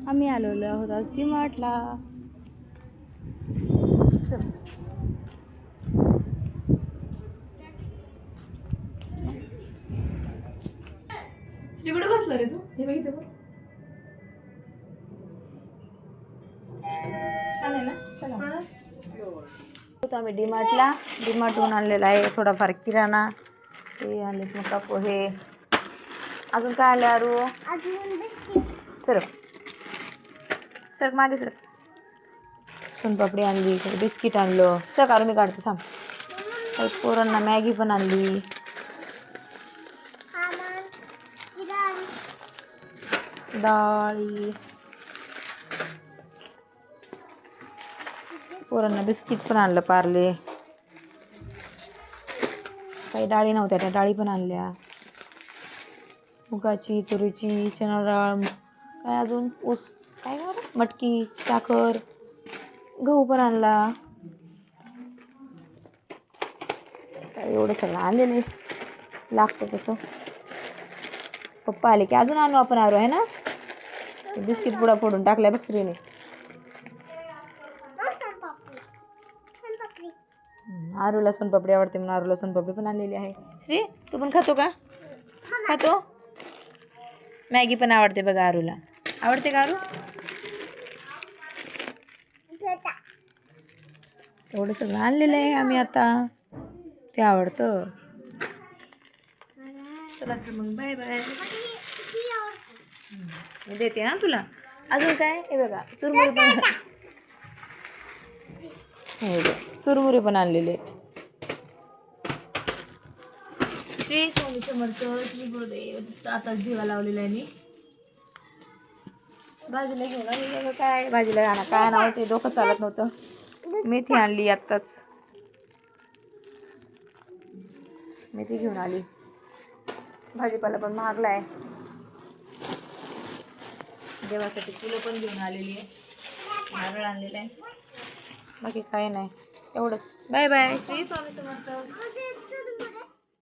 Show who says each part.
Speaker 1: आम्ही आलेलो आहोत आज डीमार्टला.
Speaker 2: तिकडे बसला रे तू. हे बघितलं बघ. छान आहे ना. चला
Speaker 1: आम्ही डीमार्टला. डीमार्टहून आणलेला आहे थोडाफार किराणा. हे आणले मका पोहे. अजून काय आणले आरू? सर सर मागे सर. सोनपापडी आणली, बिस्किट आणलं. सर काढू मी काढते थांब. काही पोरांना मॅगी पण आणली. डाळी, पोरांना बिस्किट पण आणलं पार्ले. काही डाळी नव्हत्या त्या डाळी पण आणल्या. मुगाची, तुरीची, चणा डाळ, काय अजून ऊस, काय मटकी, साखर, गहू पण आणला. काय एवढं सगळं आणलेलं लागतं तसं. पप्पा आले की अजून आणू आपण आरू आहे ना. बिस्किट पुडा फोडून टाकलाय बघ श्रीने. आरूला सोनपापडी आवडते म्हणून आरूला सोनपापडी पण आणलेली आहे. श्री तू पण खातो का? खातो. मॅगी पण आवडते बघा आरूला. आवडते का आरू? एवढं सगळं आणलेलं आहे आम्ही आता. ते आवडतं. चला तर मग बाय बाय. मी देते हा तुला. अजून काय हे बघा चुरमुरी पण. हे बघ चुरमुरी पण आणलेले. श्री स्वामी समर्थ श्री गुरुदेव. आता दिवा लावलेला आहे मी. भाजीला घेऊन आली काय भाजीला गाणं काय नाव ते डोकं चालत नव्हतं. मेथी आणली आत्ताच. मेथी घेऊन आली. भाजीपाला पण महागला आहे. देवासाठी फुलं पण घेऊन आलेली आहे. नारळ आणलेलं आहे. बाकी काही नाही एवढंच. Bye bye. श्री स्वामी समर्थ.